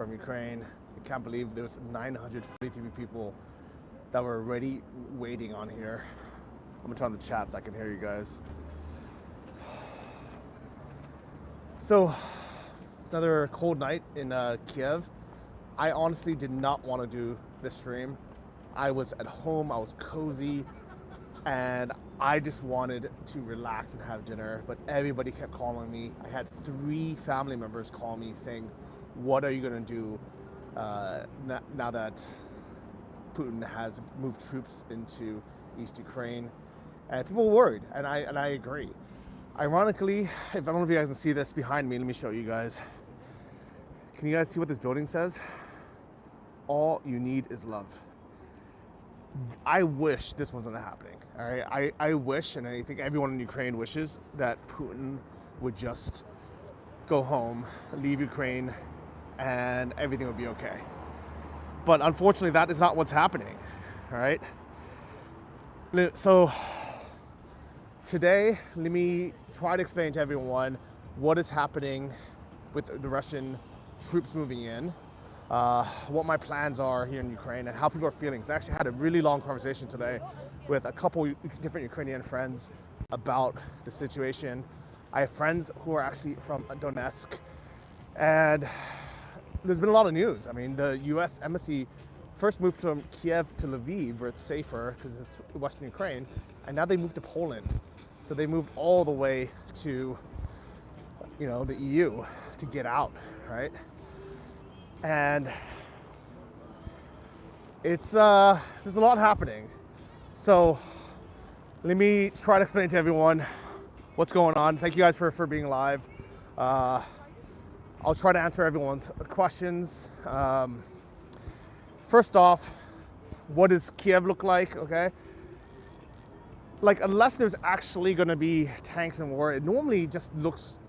from Ukraine. I can't believe there was 943 people that were already waiting on here. I'm gonna turn on the chat so I can hear you guys. So it's another cold night in Kyiv. I honestly did not want to do this stream. I was at home, I was cozy, and I just wanted to relax and have dinner, but everybody kept calling me. I had 3 family members call me saying, what are you gonna do now that Putin has moved troops into East Ukraine? And people were worried, and I agree. Ironically, I don't know if you guys can see this behind me, let me show you guys. Can you guys see what this building says? All you need is love. I wish this wasn't happening, all right? I wish, and I think everyone in Ukraine wishes, that Putin would just go home, leave Ukraine, and everything would be okay. But unfortunately, that is not what's happening, all right? So today, let me try to explain to everyone what is happening with the Russian troops moving in, what my plans are here in Ukraine, and how people are feeling. So I actually had a really long conversation today with a couple different Ukrainian friends about the situation. I have friends who are actually from Donetsk, and there's been a lot of news. I mean, the US embassy first moved from Kyiv to Lviv, where it's safer because it's Western Ukraine, and now they moved to Poland. So they moved all the way to, the EU to get out, right? And it's there's a lot happening. So let me try to explain to everyone what's going on. Thank you guys for being live. I'll try to answer everyone's questions. First off, what does Kyiv look like, okay? Like, unless there's actually gonna be tanks and war, it normally just looks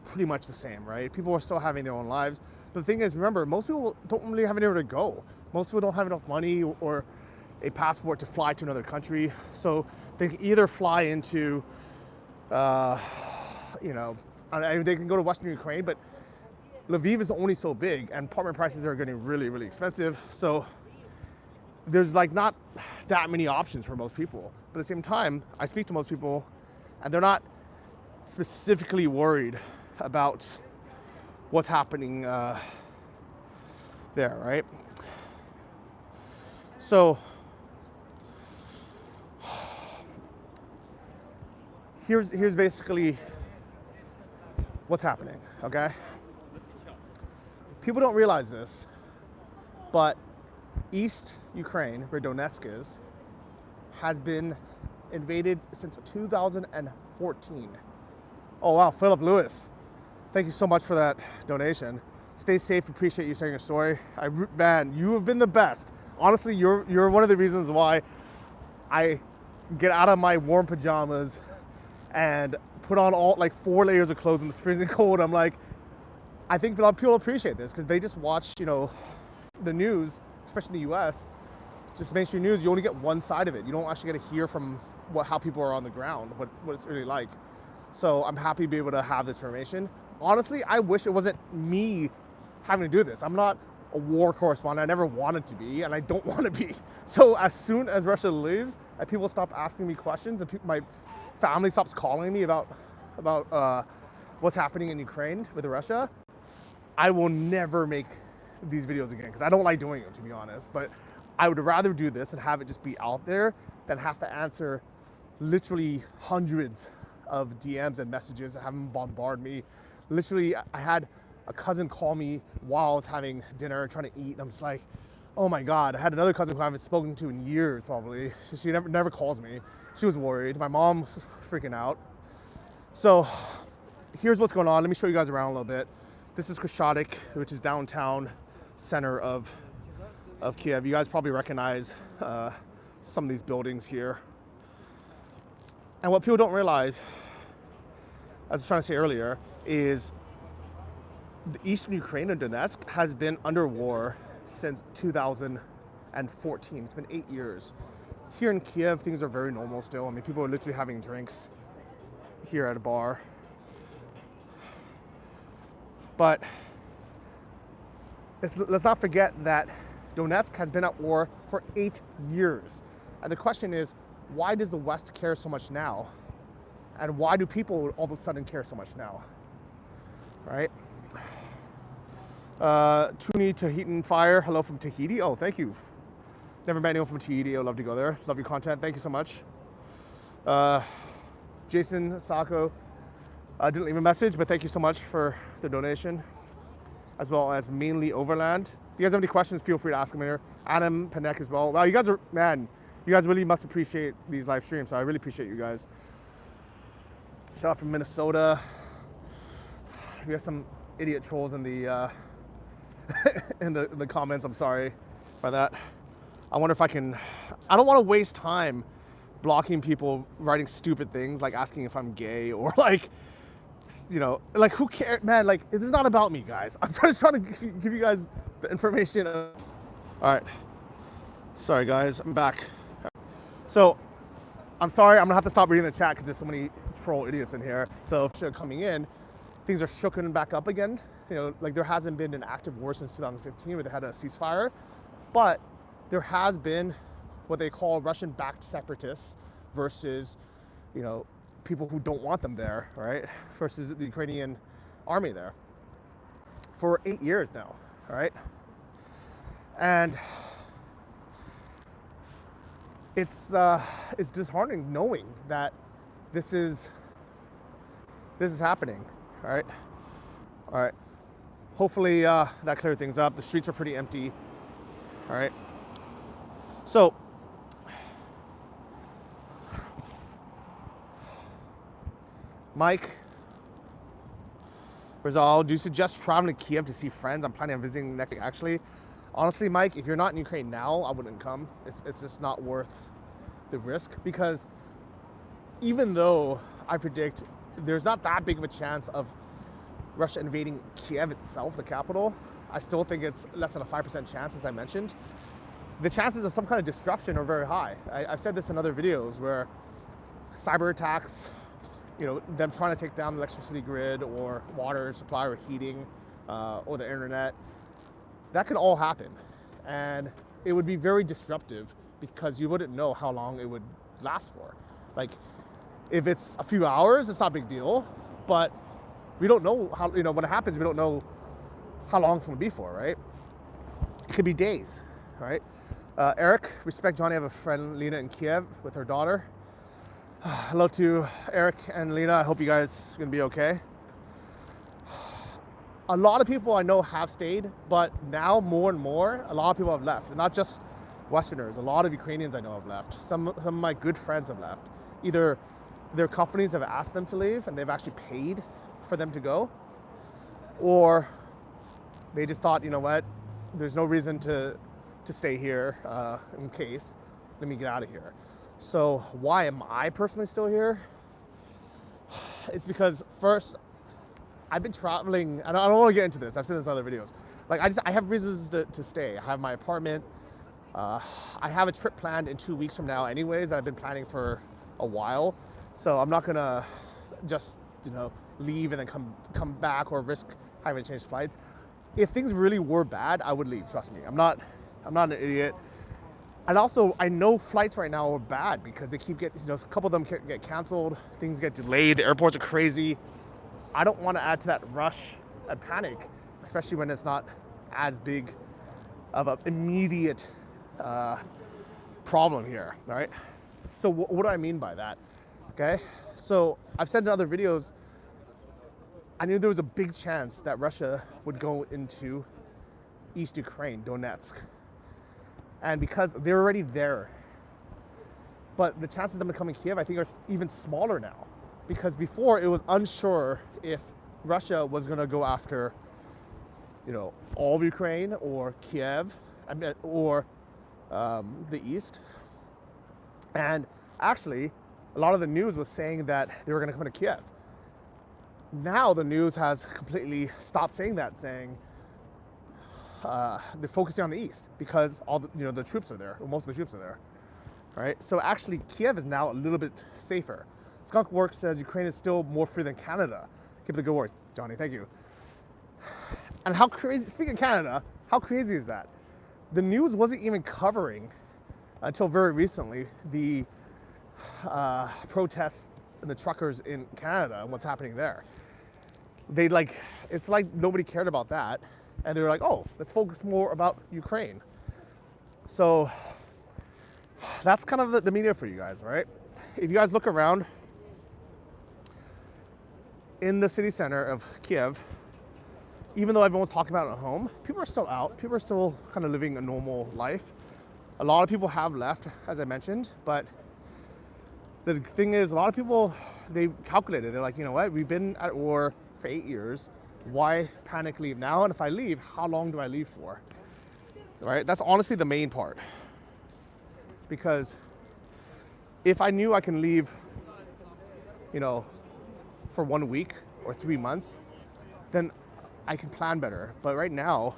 pretty much the same, right? People are still having their own lives. But the thing is, remember, most people don't really have anywhere to go. Most people don't have enough money or a passport to fly to another country. So they can either fly into, they can go to Western Ukraine, but Lviv is only so big and apartment prices are getting really, really expensive. So there's like not that many options for most people. But at the same time, I speak to most people and they're not specifically worried about what's happening there, right? So here's basically what's happening, okay? People don't realize this, but East Ukraine, where Donetsk is, has been invaded since 2014. Oh wow, Philip Lewis, thank you so much for that donation. Stay safe, appreciate you sharing your story. Man, you have been the best. Honestly, you're one of the reasons why I get out of my warm pajamas and put on all like 4 layers of clothes in this freezing cold. I'm like, I think a lot of people appreciate this because they just watch, the news, especially in the US, just mainstream news. You only get one side of it. You don't actually get to hear from how people are on the ground, what it's really like. So I'm happy to be able to have this information. Honestly, I wish it wasn't me having to do this. I'm not a war correspondent. I never wanted to be, and I don't want to be. So as soon as Russia leaves, and people stop asking me questions, and my family stops calling me about what's happening in Ukraine with Russia, I will never make these videos again because I don't like doing it, to be honest. But I would rather do this and have it just be out there than have to answer literally hundreds of DMs and messages and have them bombard me. Literally, I had a cousin call me while I was having dinner trying to eat, and I'm just like, oh my God. I had another cousin who I haven't spoken to in years probably. She never calls me. She was worried. My mom's freaking out. So here's what's going on. Let me show you guys around a little bit. This is Krashadik, which is downtown center of Kyiv. You guys probably recognize some of these buildings here. And what people don't realize, as I was trying to say earlier, is the Eastern Ukraine and Donetsk has been under war since 2014. It's been 8 years. Here in Kyiv, things are very normal still. I mean, people are literally having drinks here at a bar. But let's not forget that Donetsk has been at war for 8 years. And the question is, why does the West care so much now? And why do people all of a sudden care so much now? Right? Tuni Tahitian Fire, hello from Tahiti. Oh, thank you. Never met anyone from Tahiti. I'd love to go there. Love your content. Thank you so much. Jason Sacco didn't leave a message, but thank you so much for the donation, as well as Mainly Overland. If you guys have any questions, feel free to ask them here. Adam Panek as well. Wow, you guys are, man, you guys really must appreciate these live streams, so I really appreciate you guys. Shout out from Minnesota. We have some idiot trolls in the in the comments. I'm sorry for that. I wonder if I can. I don't want to waste time blocking people writing stupid things like asking if I'm gay or like, you know, like who cares, man? Like it's not about me, guys. I'm just trying to give you guys the information. All right. Sorry, guys. I'm back. So I'm sorry. I'm gonna have to stop reading the chat because there's so many troll idiots in here. So if they're coming in, things are shooken back up again. You know, like there hasn't been an active war since 2015 where they had a ceasefire, but there has been what they call Russian-backed separatists versus, you know, people who don't want them there, right? Versus the Ukrainian army there for 8 years now, right? And it's disheartening knowing that this is happening, all right? All right. Hopefully that cleared things up. The streets are pretty empty, all right? So, Mike, Rizal, do you suggest traveling to Kyiv to see friends? I'm planning on visiting next week, actually. Honestly, Mike, if you're not in Ukraine now, I wouldn't come. It's just not worth the risk, because even though I predict there's not that big of a chance of Russia invading Kyiv itself, the capital, I still think it's less than a 5% chance, as I mentioned. The chances of some kind of disruption are very high. I've said this in other videos where cyber attacks, you know, them trying to take down the electricity grid or water supply or heating or the internet, that can all happen. And it would be very disruptive because you wouldn't know how long it would last for. Like if it's a few hours, it's not a big deal, but we don't know how, you know, when it happens, we don't know how long it's gonna be for, right? It could be days, right? Eric, respect Johnny, I have a friend, Lena, in Kyiv with her daughter. Hello to Eric and Lena. I hope you guys are gonna be okay. A lot of people I know have stayed, but now more and more, a lot of people have left. And not just Westerners, a lot of Ukrainians I know have left. Some of my good friends have left. Either their companies have asked them to leave and they've actually paid for them to go, or they just thought, you know what, there's no reason to stay here in case, let me get out of here. So why am I personally still here? It's because first, I've been traveling, and I don't want to get into this, I've said this in other videos. Like I have reasons to stay. I have my apartment. I have a trip planned in 2 weeks from now anyways that I've been planning for a while. So I'm not gonna just, you know, leave and then come back or risk having to change flights. If things really were bad, I would leave, trust me. I'm not an idiot. And also, I know flights right now are bad because they keep getting, you know, a couple of them get canceled, things get delayed, the airports are crazy. I don't want to add to that rush and panic, especially when it's not as big of an immediate problem here, right? So what do I mean by that? Okay, so I've said in other videos, I knew there was a big chance that Russia would go into East Ukraine, Donetsk. And because they're already there, but the chances of them becoming Kyiv, I think, are even smaller now. Because before, it was unsure if Russia was going to go after, you know, all of Ukraine or Kyiv, or the East. And actually, a lot of the news was saying that they were going to come to Kyiv. Now the news has completely stopped saying that, saying they're focusing on the East because all the, you know, the troops are there, or most of the troops are there, right? So actually, Kyiv is now a little bit safer. Skunk Work says Ukraine is still more free than Canada. Keep the good work, Johnny. Thank you. And how crazy! Speaking of Canada, How crazy is that? The news wasn't even covering until very recently the protests and the truckers in Canada and what's happening there. It's like nobody cared about that, and they were like, oh, let's focus more about Ukraine. So that's kind of the media for you guys, right? If you guys look around in the city center of Kyiv, even though everyone's talking about it at home, people are still out. People are still kind of living a normal life. A lot of people have left, as I mentioned, but the thing is, a lot of people, they calculated. They're like, you know what? We've been at war for 8 years. Why panic leave now? And if I leave, how long do I leave for? Right? That's honestly the main part. Because if I knew I can leave, for 1 week or 3 months, then I can plan better. But right now,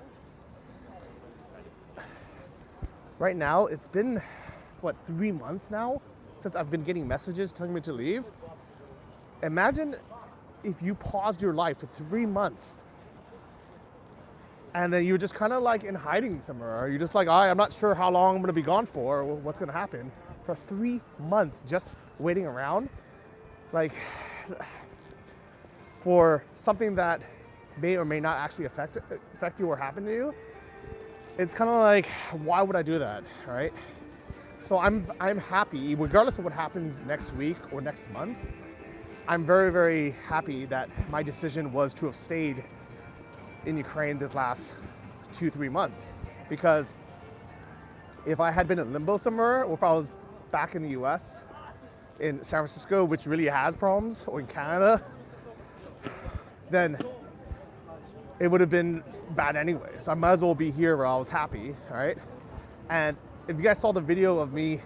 it's been, 3 months now since I've been getting messages telling me to leave. Imagine if you paused your life for 3 months and then you're just kind of like in hiding somewhere, or you're just like, I'm not sure how long I'm going to be gone for, or what's going to happen, for 3 months just waiting around, like, for something that may or may not actually affect you or happen to you. It's kind of like, why would I do that, right? So I'm happy, regardless of what happens next week or next month. I'm very, very happy that my decision was to have stayed in Ukraine this last 2-3 months, because if I had been in limbo somewhere, or if I was back in the US, in San Francisco, which really has problems, or in Canada, then it would have been bad anyway. So I might as well be here where I was happy, right? And if you guys saw the video of me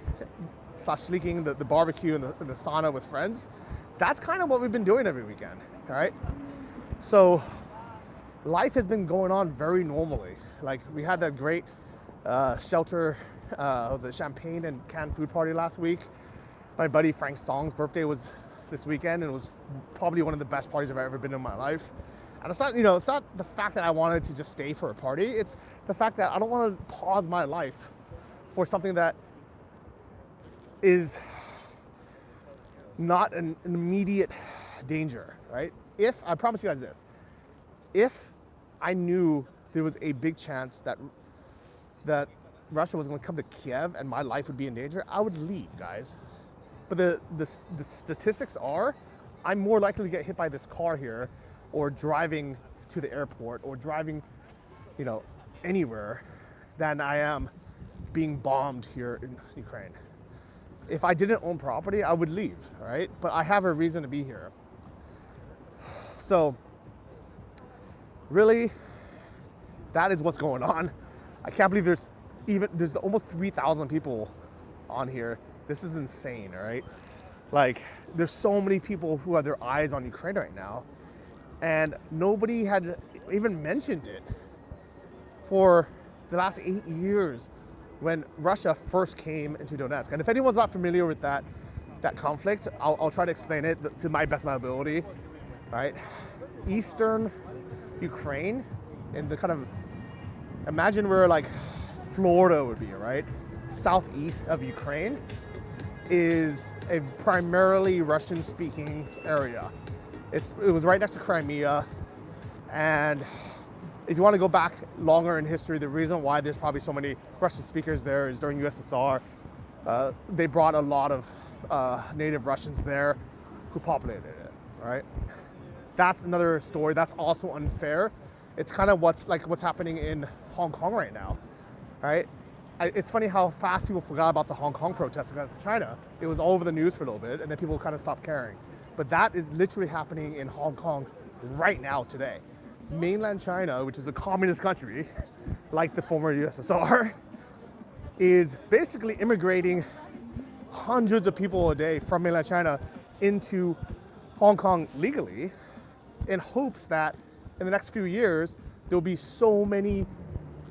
sleeking the barbecue and the sauna with friends, that's kind of what we've been doing every weekend, all right? So life has been going on very normally. Like, we had that great shelter, was it champagne and canned food party last week. My buddy Frank Song's birthday was this weekend, and it was probably one of the best parties I've ever been in my life. And it's not, it's not the fact that I wanted to just stay for a party. It's the fact that I don't want to pause my life for something that is not an immediate danger, right? I promise you guys this, if I knew there was a big chance that Russia was going to come to Kiev and my life would be in danger, I would leave, guys. But the statistics are, I'm more likely to get hit by this car here, or driving to the airport, or driving, anywhere, than I am being bombed here in Ukraine. If I didn't own property, I would leave, all right? But I have a reason to be here. So, really, that is what's going on. I can't believe there's almost 3,000 people on here. This is insane, all right? Like, there's so many people who have their eyes on Ukraine right now, and nobody had even mentioned it for the last 8 years when Russia first came into Donetsk. And if anyone's not familiar with that conflict, I'll try to explain it to my best of my ability, right? Eastern Ukraine, in the kind of, imagine where like Florida would be, right? Southeast of Ukraine is a primarily Russian-speaking area. It was right next to Crimea, and if you want to go back longer in history, the reason why there's probably so many Russian speakers there is during USSR, they brought a lot of native Russians there who populated it, right? That's another story. That's also unfair. It's kind of what's happening in Hong Kong right now, right? It's funny how fast people forgot about the Hong Kong protests against China. It was all over the news for a little bit, and then people kind of stopped caring. But that is literally happening in Hong Kong right now, today. Mainland China, which is a communist country, like the former USSR, is basically immigrating hundreds of people a day from mainland China into Hong Kong legally, in hopes that in the next few years, there'll be so many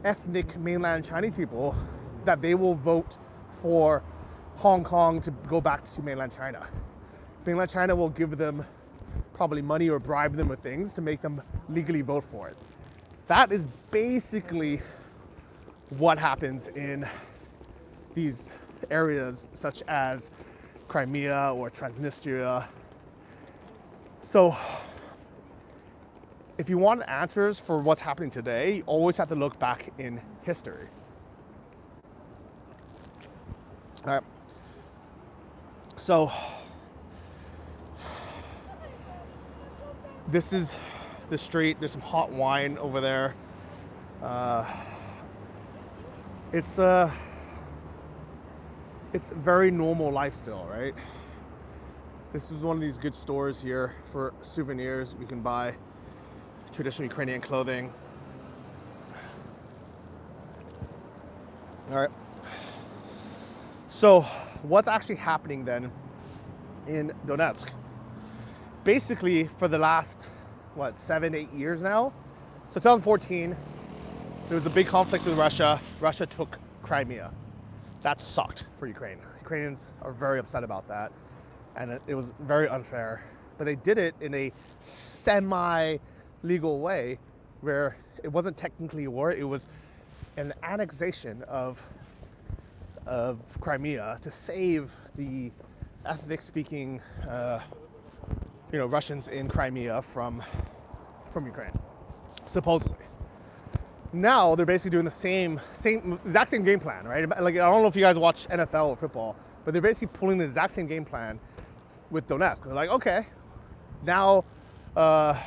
ethnic mainland Chinese people that they will vote for Hong Kong to go back to mainland China. Mainland China will give them probably money or bribe them with things to make them legally vote for it. That is basically what happens in these areas such as Crimea or Transnistria. So if you want answers for what's happening today, you always have to look back in history. All right. So this is the street. There's some hot wine over there. It's very normal life still, right? This is one of these good stores here for souvenirs. We can buy traditional Ukrainian clothing. All right. So what's actually happening then in Donetsk? Basically, for the last, 7-8 years now? So 2014, there was a big conflict with Russia. Russia took Crimea. That sucked for Ukraine. Ukrainians are very upset about that. And it was very unfair. But they did it in a semi-legal way where it wasn't technically a war. It was an annexation of Crimea to save the ethnic-speaking Russians in Crimea from Ukraine, supposedly. Now they're basically doing the exact same game plan, right? Like, I don't know if you guys watch NFL or football, but they're basically pulling the exact same game plan with Donetsk. They're like, okay, now, the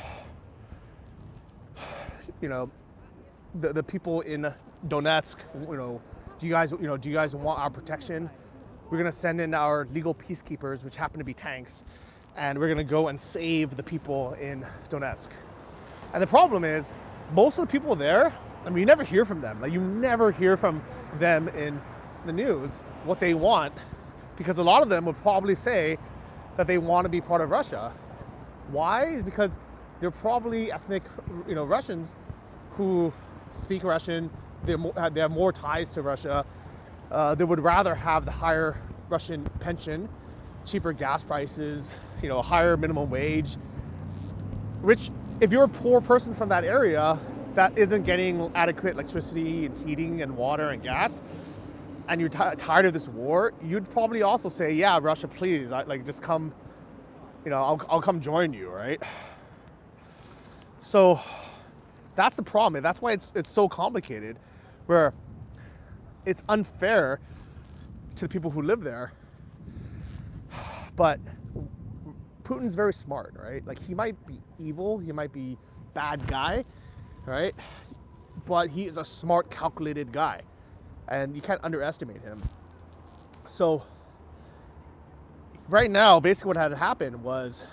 people in Donetsk, do you guys want our protection? We're gonna send in our legal peacekeepers, which happen to be tanks, and we're gonna go and save the people in Donetsk. And the problem is, most of the people there, you never hear from them. Like, you never hear from them in the news what they want, because a lot of them would probably say that they want to be part of Russia. Why? Because they're probably ethnic, Russians who speak Russian. They have more ties to Russia. They would rather have the higher Russian pension, cheaper gas prices, higher minimum wage, which, if you're a poor person from that area that isn't getting adequate electricity and heating and water and gas, and you're tired of this war, you'd probably also say, yeah, Russia, please, just come, I'll come join you, right? So that's the problem. That's why it's so complicated, where it's unfair to the people who live there. But Putin's very smart, right? Like, he might be evil, he might be bad guy, right? But he is a smart, calculated guy, and you can't underestimate him. So right now, basically what had happened was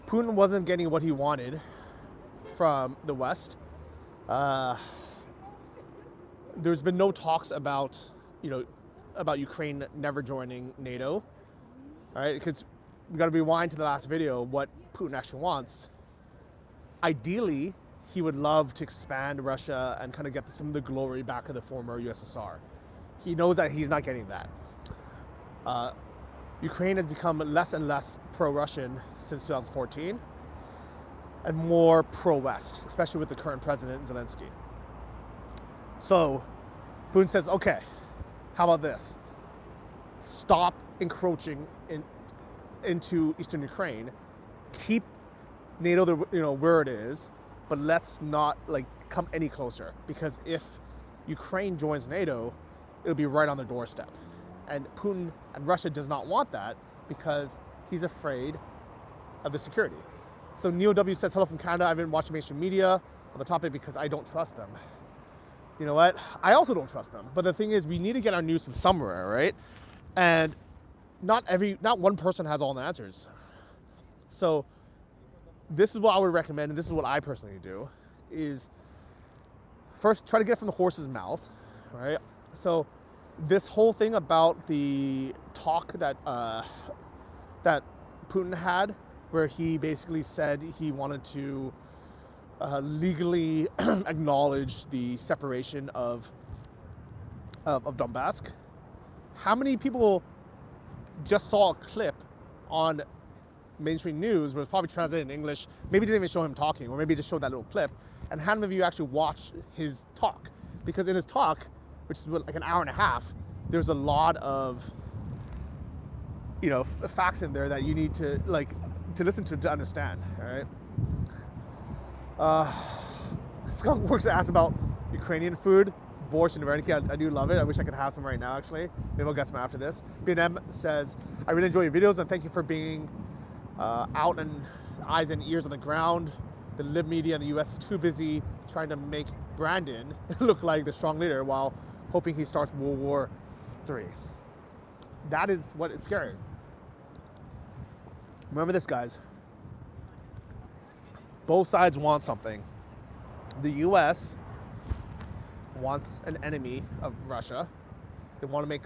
Putin wasn't getting what he wanted from the West. There's been no talks about Ukraine never joining NATO, right? Because we got to rewind to the last video, what Putin actually wants. Ideally, he would love to expand Russia and kind of get some of the glory back of the former USSR. He knows that he's not getting that. Ukraine has become less and less pro-Russian since 2014 and more pro-West, especially with the current president, Zelensky. So Putin says, okay, how about this? Stop encroaching into eastern Ukraine, keep NATO where it is, but let's not come any closer, because if Ukraine joins NATO, it'll be right on their doorstep. And Putin and Russia does not want that because he's afraid of the security. So Neo W says, hello from Canada. I've been watching mainstream media on the topic because I don't trust them. You know what? I also don't trust them. But the thing is, we need to get our news from somewhere, right? And not one person has all the answers. So this is what I would recommend, and this is what I personally do, is first try to get it from the horse's mouth, right? So this whole thing about the talk that Putin had, where he basically said he wanted to legally acknowledge the separation of Donbas. How many people just saw a clip on mainstream news where it was probably translated in English, maybe didn't even show him talking, or maybe just showed that little clip, and how many of you actually watched his talk? because in his talk, which is like an hour and a half, there's a lot of, you know, facts in there that you need to listen to understand. All right. Skunk Works asked about Ukrainian food, borscht and vareniki. I do love it. I wish I could have some right now, actually. Maybe I'll get some after this. BNM says, I really enjoy your videos and thank you for being out and eyes and ears on the ground. The lib media in the US is too busy trying to make Brandon look like the strong leader while hoping he starts World War III. That is what is scary. Remember this, guys. Both sides want something. The US wants an enemy of Russia. They want to make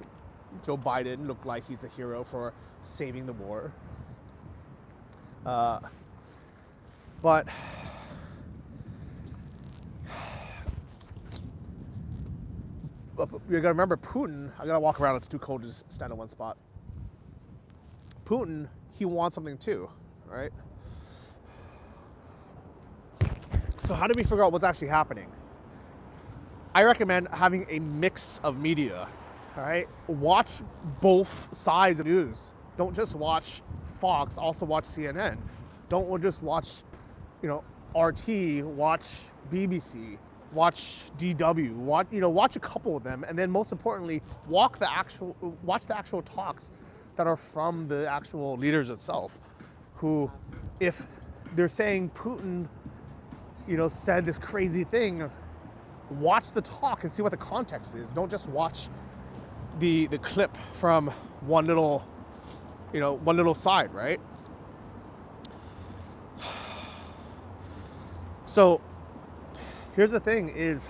Joe Biden look like he's the hero for saving the war. But you gotta remember Putin. I gotta walk around, it's too cold to just stand in one spot. Putin, he wants something too, right? So how do we figure out what's actually happening? I recommend having a mix of media, all right? Watch both sides of the news. Don't just watch Fox, also watch CNN. Don't just watch, you know, RT, watch BBC, watch DW, watch a couple of them, and then most importantly, watch the actual talks that are from the actual leaders itself, who, if they're saying Putin, you know, said this crazy thing, watch the talk and see what the context is. Don't just watch the clip from one little side, right? So here's the thing is,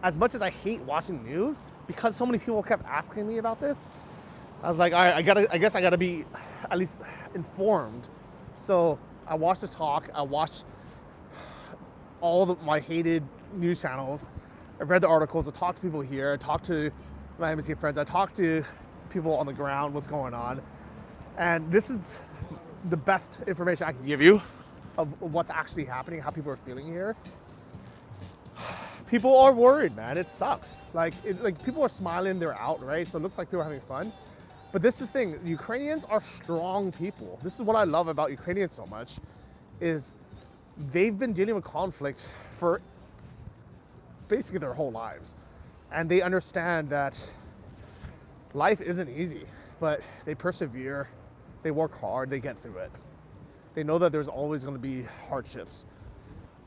as much as I hate watching news, because so many people kept asking me about this, I was like, all right, I guess I gotta be at least informed. So I watched the talk, I watched all my hated news channels, I read the articles, I talked to people here, I talked to my embassy friends, I talked to people on the ground, what's going on. And this is the best information I can give you of what's actually happening, how people are feeling here. People are worried, man. It sucks. Like people are smiling, they're out, right? So it looks like people are having fun. But this is the thing, Ukrainians are strong people. This is what I love about Ukrainians so much, is they've been dealing with conflict for basically their whole lives. And they understand that life isn't easy, but they persevere, they work hard, they get through it. They know that there's always going to be hardships.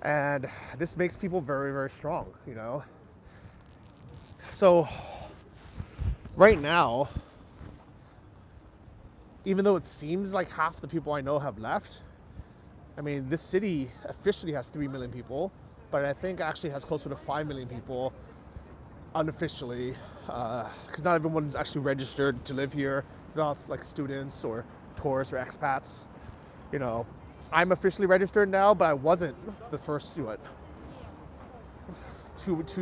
And this makes people very, very strong, you know? So right now, even though it seems like half the people I know have left, I mean, this city officially has 3 million people, but I think actually has closer to 5 million people unofficially, because not everyone's actually registered to live here. It's not like students or tourists or expats. You know, I'm officially registered now, but I wasn't the first, two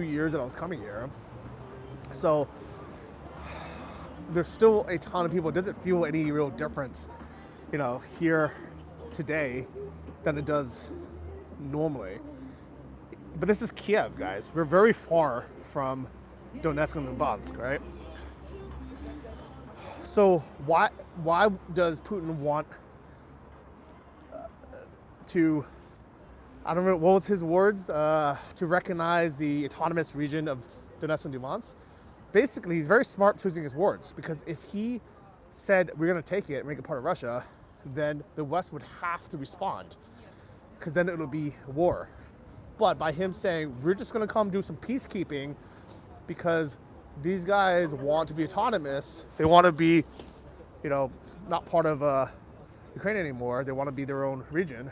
years that I was coming here. So there's still a ton of people. It doesn't feel any real difference, you know, here today than it does normally. But this is Kyiv, guys. We're very far from Donetsk and Luhansk, right? So why does Putin want to, I don't know, what was his words, to recognize the autonomous region of Donetsk and Luhansk? Basically, he's very smart choosing his words, because if he said we're going to take it and make it part of Russia, then the West would have to respond, because then it would be war. But by him saying we're just going to come do some peacekeeping because these guys want to be autonomous, they want to be, you know, not part of Ukraine anymore, they want to be their own region,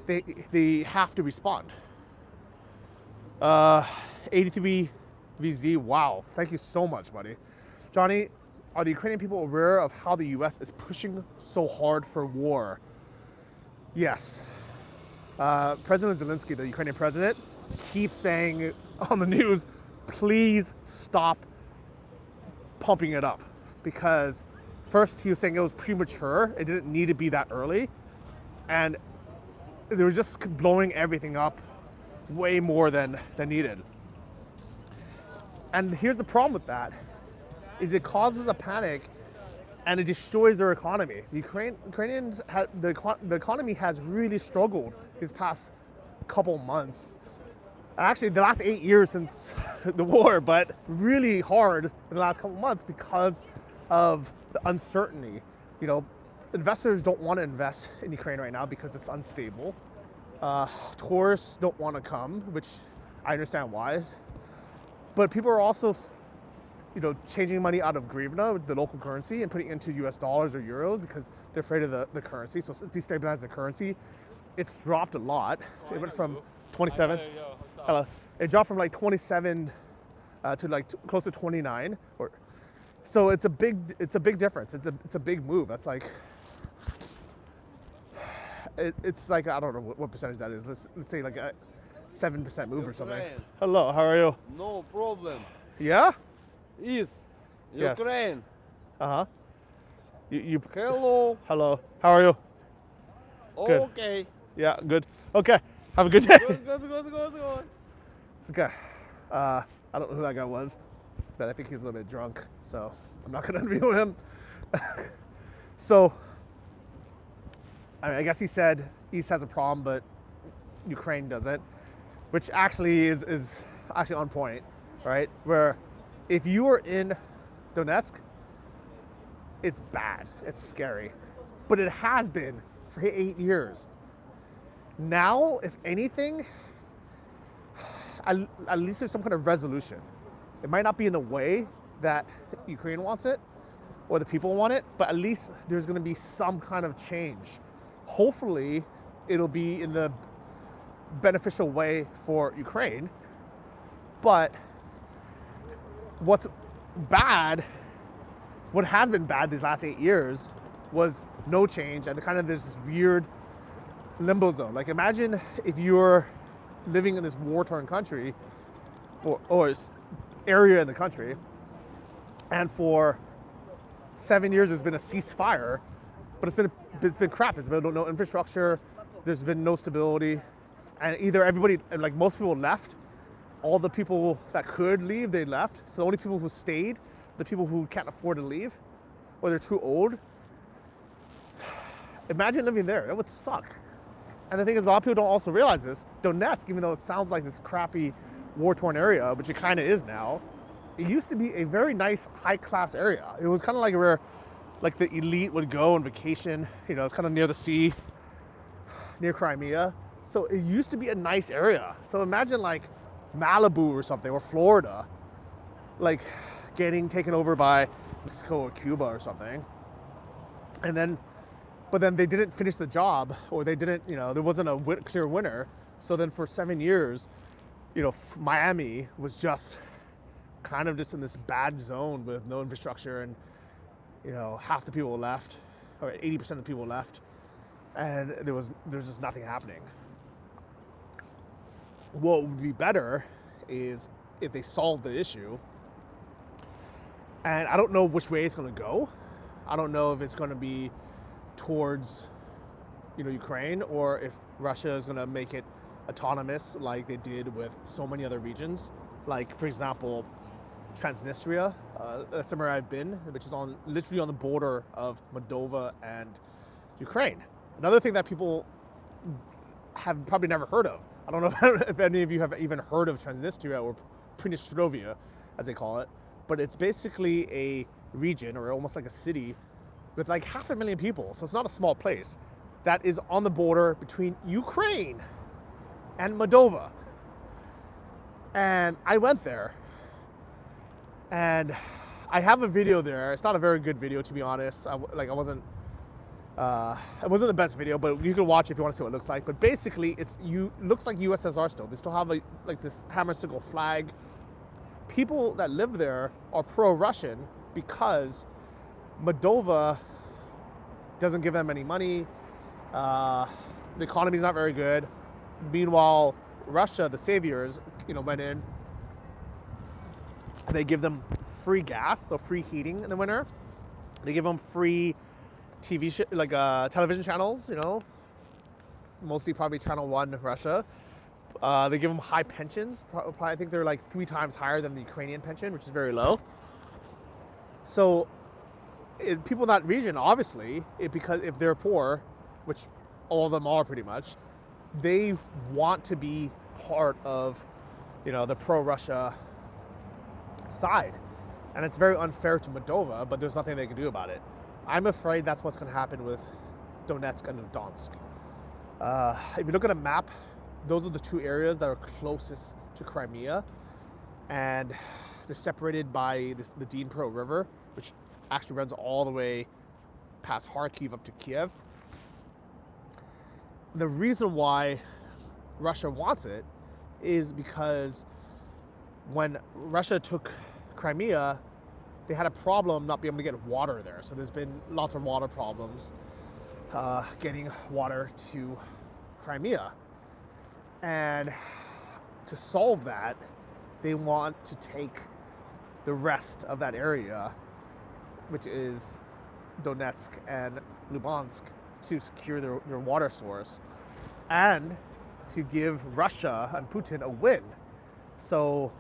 they have to respond. 83VZ, wow, thank you so much, buddy. Johnny, are the Ukrainian people aware of how the US is pushing so hard for war? Yes. President Zelensky, the Ukrainian president, keeps saying on the news, please stop pumping it up. Because first he was saying it was premature, it didn't need to be that early. And they were just blowing everything up, way more than needed. And here's the problem with that, is it causes a panic and it destroys their economy. The Ukrainians, the economy has really struggled these past couple months. Actually, the last 8 years since the war, but really hard in the last couple months because of the uncertainty. You know, investors don't want to invest in Ukraine right now because it's unstable. Tourists don't want to come, which I understand why. But people are also, you know, changing money out of hryvnia, the local currency, and putting it into US dollars or euros because they're afraid of the currency. So it's destabilized the currency. It's dropped a lot. It went from 27. Hello. It dropped from like 27 to like close to 29. So it's a big difference. It's a big move. That's like, it's like, I don't know what percentage that is. Let's say like a 7% move or something. Hello, how are you? No problem. Yeah? Is Yes. Ukraine. Uh-huh. You Hello. Hello. How are you? Good. Okay. Yeah, good. Okay. Have a good day. Good. Okay. I don't know who that guy was, but I think he's a little bit drunk, so I'm not gonna interview him. So, I guess he said East has a problem, but Ukraine doesn't, which actually is actually on point, right? Where if you are in Donetsk, it's bad, it's scary, but it has been for 8 years. Now, if anything, at least there's some kind of resolution. It might not be in the way that Ukraine wants it or the people want it, but at least there's going to be some kind of change. Hopefully, it'll be in the beneficial way for Ukraine. But what's bad, what has been bad these last 8 years was no change, and there's this weird limbo zone. Like, imagine if you're living in this war-torn country or area in the country, and for 7 years there's been a ceasefire, but it's been crap. There's been no infrastructure, there's been no stability, and either everybody, like most people left, all the people that could leave, they left. So the only people who stayed, the people who can't afford to leave, or they're too old. Imagine living there, that would suck. And the thing is, a lot of people don't also realize this. Donetsk, even though it sounds like this crappy war-torn area, which it kind of is now, it used to be a very nice, high-class area. It was kind of like where, like, the elite would go on vacation. You know, it's kind of near the sea, near Crimea. So it used to be a nice area. So imagine like Malibu or something, or Florida, like getting taken over by Mexico or Cuba or something. But then they didn't finish the job, or they didn't, you know, there wasn't a clear winner. So then for 7 years, you know, Miami was just kind of just in this bad zone with no infrastructure, and, you know, half the people left, or 80% of the people left, and there's just nothing happening. What would be better is if they solve the issue, and I don't know which way it's going to go. I don't know if it's going to be towards, you know, Ukraine, or if Russia is going to make it autonomous like they did with so many other regions. Like, for example, Transnistria, that's somewhere I've been, which is literally on the border of Moldova and Ukraine. Another thing that people have probably never heard of. I don't know if any of you have even heard of Transnistria, or Pridnestrovia, as they call it, but it's basically a region, or almost like a city, with like 500,000 people. So it's not a small place, that is on the border between Ukraine and Moldova. And I went there, and I have a video there. It's not a very good video, to be honest. It wasn't the best video, but you can watch if you want to see what it looks like. But basically, looks like USSR still. They still have like this hammer sickle flag. People that live there are pro-Russian because Moldova doesn't give them any money. The economy is not very good. Meanwhile, Russia, the saviors, you know, went in. They give them free gas, so free heating in the winter. They give them free TV television channels, you know, mostly probably Channel 1 Russia, They give them high pensions. I think they're like 3 times higher than the Ukrainian pension, which is very low. So people in that region, obviously, because if they're poor, which all of them are pretty much, they want to be part of, the pro-Russia side. And it's very unfair to Moldova, but there's nothing they can do about it. I'm afraid that's what's going to happen with Donetsk and Luhansk. If you look at a map, those are the 2 areas that are closest to Crimea, and they're separated by the Dnipro River, which actually runs all the way past Kharkiv up to Kyiv. The reason why Russia wants it is because when Russia took Crimea, they had a problem not being able to get water there. So there's been lots of water problems getting water to Crimea. And to solve that, they want to take the rest of that area, which is Donetsk and Luhansk, to secure their water source and to give Russia and Putin a win. So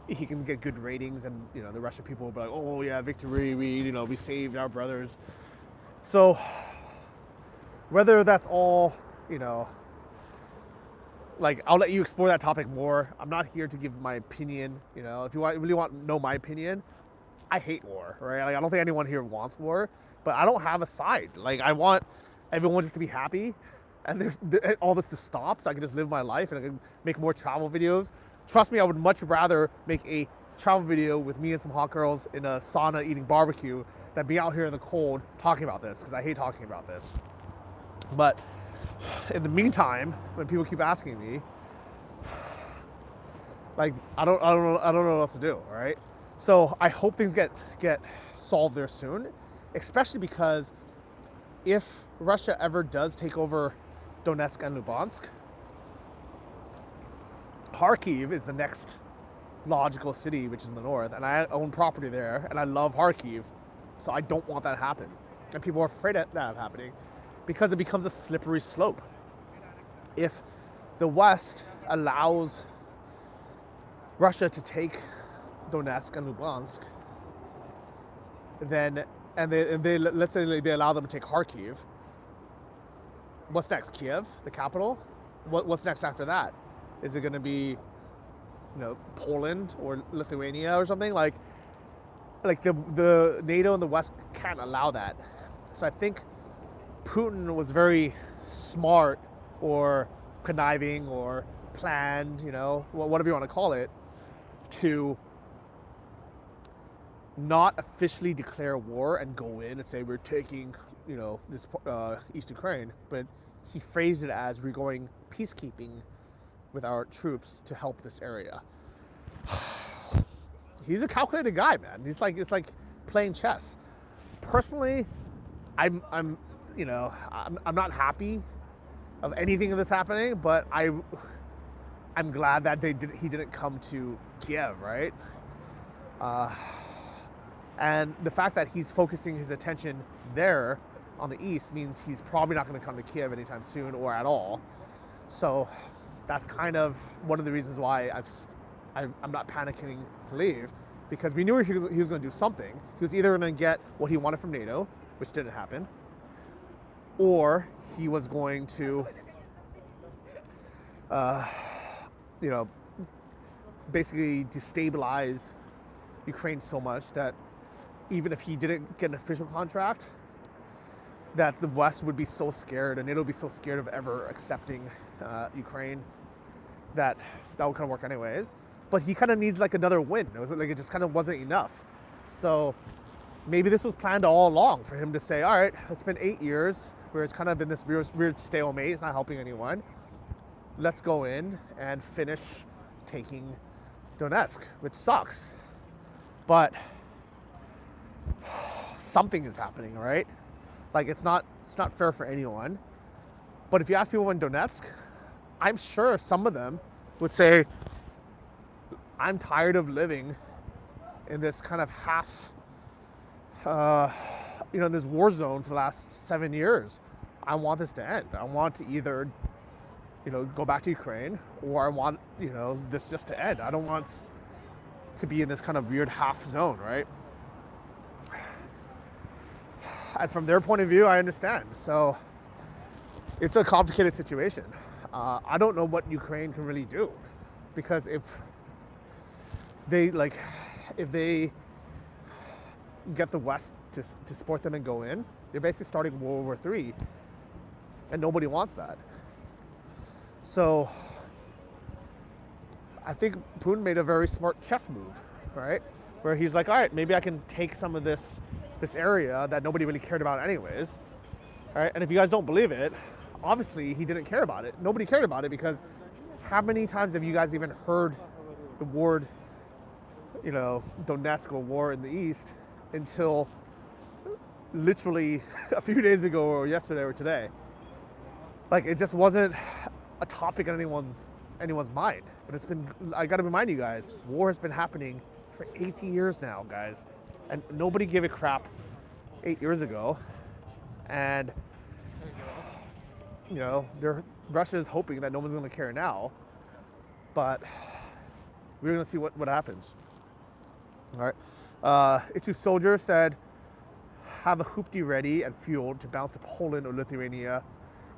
he can get good ratings, and the Russian people will be like, oh yeah, victory, we saved our brothers. So whether that's all, like, I'll let you explore that topic more. I'm not here to give my opinion. If you really want to know my opinion, I hate war, right? Like, I don't think anyone here wants war, but I don't have a side. Like, I want everyone just to be happy, and there's all this to stop, so I can just live my life and I can make more travel videos. Trust me, I would much rather make a travel video with me and some hot girls in a sauna eating barbecue than be out here in the cold talking about this, because I hate talking about this. But in the meantime, when people keep asking me, like, I don't know what else to do, all right? So I hope things get solved there soon, especially because if Russia ever does take over Donetsk and Luhansk, Kharkiv is the next logical city, which is in the north, and I own property there, and I love Kharkiv, so I don't want that to happen. And people are afraid of that happening because it becomes a slippery slope. If the West allows Russia to take Donetsk and Luhansk, then they let's say they allow them to take Kharkiv, what's next? Kyiv, the capital? What's next after that? Is it going to be, Poland or Lithuania or something? Like the NATO and the West can't allow that. So I think Putin was very smart or conniving or planned, whatever you want to call it, to not officially declare war and go in and say we're taking, this East Ukraine, but he phrased it as we're going peacekeeping with our troops to help this area. He's a calculated guy, man. It's like playing chess. Personally, I'm not happy of anything of this happening, but I'm glad that he didn't come to Kyiv, right? And the fact that he's focusing his attention there on the east means he's probably not going to come to Kyiv anytime soon or at all. So that's kind of one of the reasons why I'm not panicking to leave, because we knew he was going to do something. He was either going to get what he wanted from NATO, which didn't happen, or he was going to, basically destabilize Ukraine so much that even if he didn't get an official contract, that the West would be so scared and NATO would be so scared of ever accepting Ukraine that would kind of work anyways. But he kind of needs like another win. It just kind of wasn't enough. So maybe this was planned all along for him to say, all right, it's been 8 years where it's kind of been this weird stalemate. It's not helping anyone. Let's go in and finish taking Donetsk, which sucks. But something is happening, right? Like, it's not fair for anyone. But if you ask people in Donetsk, I'm sure some of them would say, I'm tired of living in this kind of half, in this war zone for the last 7 years. I want this to end. I want to either, go back to Ukraine, or I want, this just to end. I don't want to be in this kind of weird half zone, right? And from their point of view, I understand. So it's a complicated situation. I don't know what Ukraine can really do, because if they get the West to support them and go in, they're basically starting World War III, and nobody wants that. So I think Putin made a very smart chess move, right? Where he's like, all right, maybe I can take some of this area that nobody really cared about anyways, all right? And if you guys don't believe it, obviously he didn't care about it. Nobody cared about it, because how many times have you guys even heard the word, Donetsk, or war in the East, until literally a few days ago, or yesterday, or today? Like, it just wasn't a topic on anyone's mind. But it's been, I gotta remind you guys, war has been happening for 80 years now, guys. And nobody gave a crap 8 years ago. And, Russia's hoping that no one's gonna care now. But we're gonna see what happens. All right. It's Soldier said, have a hoopty ready and fueled to bounce to Poland or Lithuania,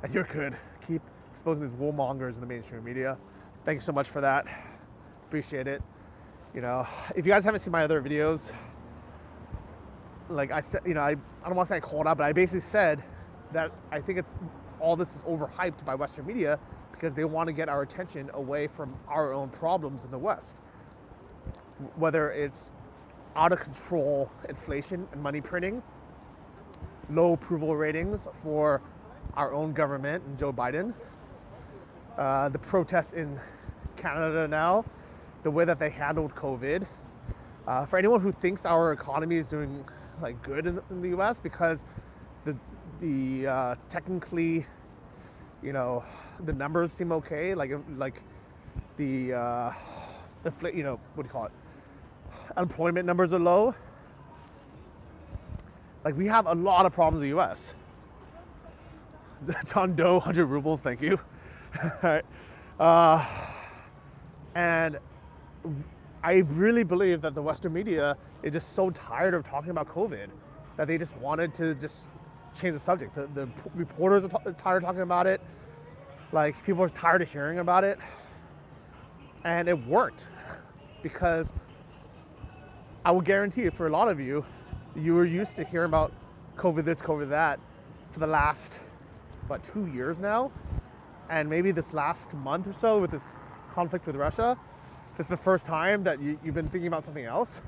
and you're good. Keep exposing these warmongers in the mainstream media. Thank you so much for that. Appreciate it. If you guys haven't seen my other videos, like I said, I don't want to say I called out, but I basically said that I think all this is overhyped by Western media, because they want to get our attention away from our own problems in the West. Whether it's out of control inflation and money printing, low approval ratings for our own government and Joe Biden, the protests in Canada now, the way that they handled COVID. For anyone who thinks our economy is doing good in the U.S. because the technically, the numbers seem okay, what do you call it? Unemployment numbers are low. We have a lot of problems in the U.S. John Doe, 100 rubles, thank you. All right. And I really believe that the Western media is just so tired of talking about COVID that they just wanted to just change the subject. The reporters are tired of talking about it. People are tired of hearing about it. And it worked, because I will guarantee you, for a lot of you, you were used to hearing about COVID this, COVID that for the last, 2 years now? And maybe this last month or so with this conflict with Russia, this is the first time that you've been thinking about something else.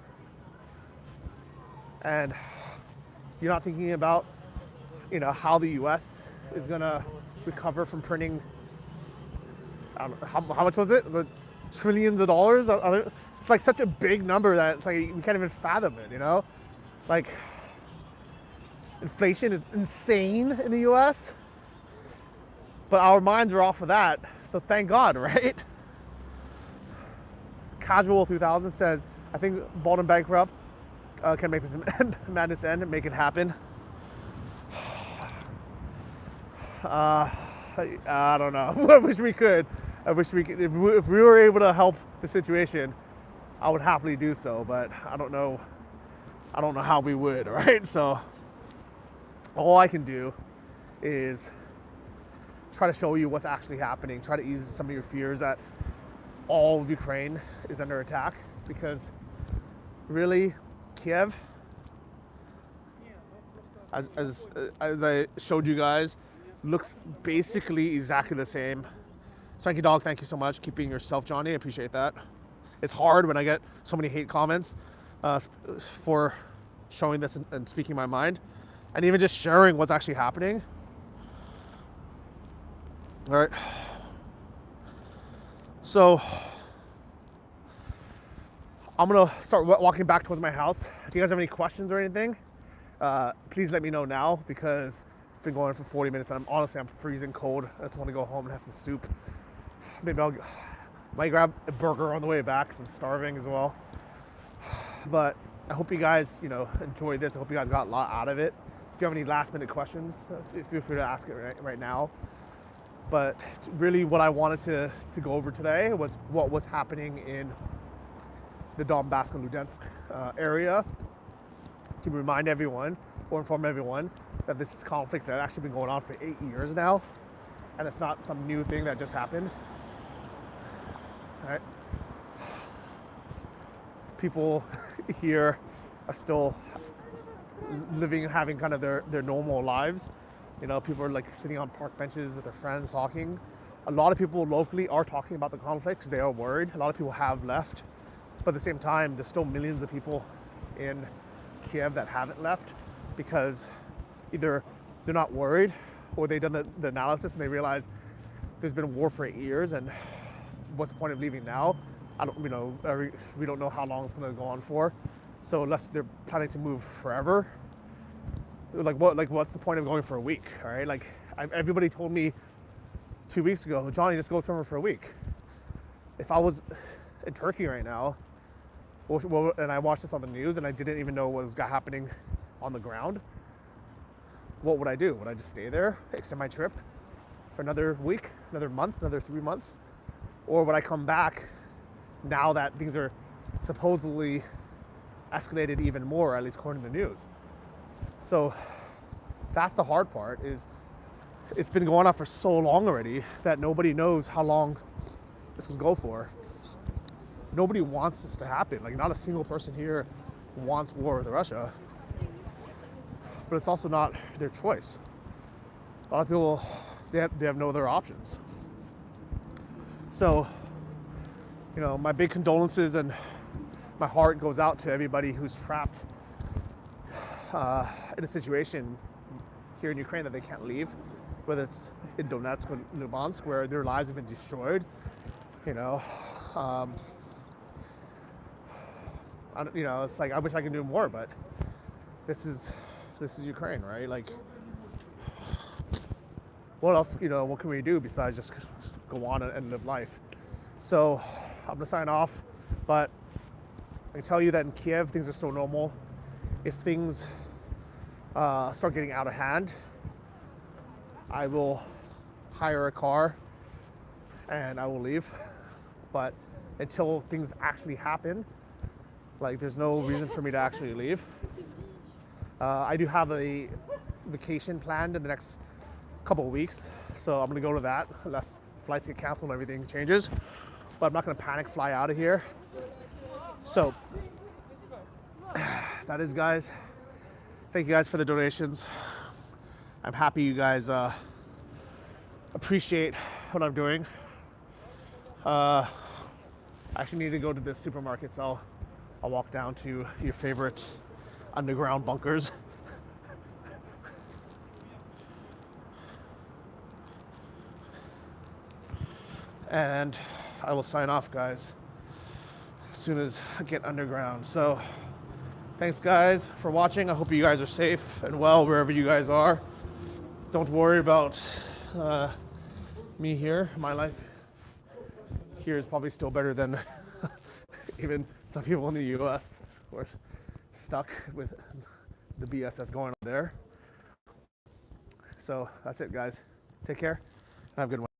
And you're not thinking about, how the US is gonna recover from printing, I don't know, how much was it? The trillions of dollars? It's such a big number that it's we can't even fathom it, Inflation is insane in the US, but our minds are off of that, so thank God, right? Casual 2000 says, I think Bald and Bankrupt can make this madness end and make it happen. I don't know. I wish we could. I wish we could. If we were able to help the situation, I would happily do so, but I don't know how we would, right? So all I can do is try to show you what's actually happening, try to ease some of your fears that all of Ukraine is under attack, because really, Kyiv, as I showed you guys, looks basically exactly the same. Swanky Dog, thank you so much. Keep being yourself, Johnny. I appreciate that. It's hard when I get so many hate comments for showing this and speaking my mind, and even just sharing what's actually happening. All right. So I'm gonna start walking back towards my house. If you guys have any questions or anything, please let me know now, because it's been going for 40 minutes and I'm freezing cold. I just want to go home and have some soup. Maybe might grab a burger on the way back, because I'm starving as well. But I hope you guys, enjoyed this. I hope you guys got a lot out of it. If you have any last minute questions, feel free to ask it right now. But really what I wanted to go over today was what was happening in the Donbas and Luhansk area, to remind everyone or inform everyone that this conflict has actually been going on for 8 years now, and it's not some new thing that just happened. Right? People here are still living and having kind of their normal lives. You know, people are like sitting on park benches with their friends talking. A lot of people locally are talking about the conflict because they are worried. A lot of people have left. But at the same time, there's still millions of people in Kyiv that haven't left because either they're not worried or they've done the analysis and they realize there's been war for 8 years and what's the point of leaving now? We don't know how long it's going to go on for. So unless they're planning to move forever, what's the point of going for a week? All right, everybody told me 2 weeks ago, Johnny, just go somewhere for a week. If I was in Turkey right now, and I watched this on the news and I didn't even know what was happening on the ground, what would I do? Would I just stay there, extend my trip for another week, another month, another 3 months? Or would I come back now that things are supposedly escalated even more, at least according to the news? So that's the hard part, is it's been going on for so long already that nobody knows how long this will go for. Nobody wants this to happen. Like, not a single person here wants war with Russia. But it's also not their choice. A lot of people, they have no other options. So, you know, my big condolences and my heart goes out to everybody who's trapped in a situation here in Ukraine that they can't leave, whether it's in Donetsk or Luhansk, where their lives have been destroyed. You know, it's like I wish I could do more, but this is Ukraine, right? Like, what else? You know, what can we do besides just go on and live life? So I'm gonna sign off, but I can tell you that in Kyiv things are still normal. If things start getting out of hand, I will hire a car and I will leave. But until things actually happen, like, there's no reason for me to actually leave. I do have a vacation planned in the next couple of weeks, so I'm gonna go to that unless flights get canceled and everything changes. But I'm not gonna panic fly out of here. So that is, guys. Thank you guys for the donations. I'm happy you guys appreciate what I'm doing. I actually need to go to the supermarket, so I'll walk down to your favorite underground bunkers. And I will sign off, guys, as soon as I get underground. So thanks, guys, for watching. I hope you guys are safe and well wherever you guys are. Don't worry about me here. My life here is probably still better than even some people in the US who are stuck with the BS that's going on there. So that's it, guys. Take care and have a good one.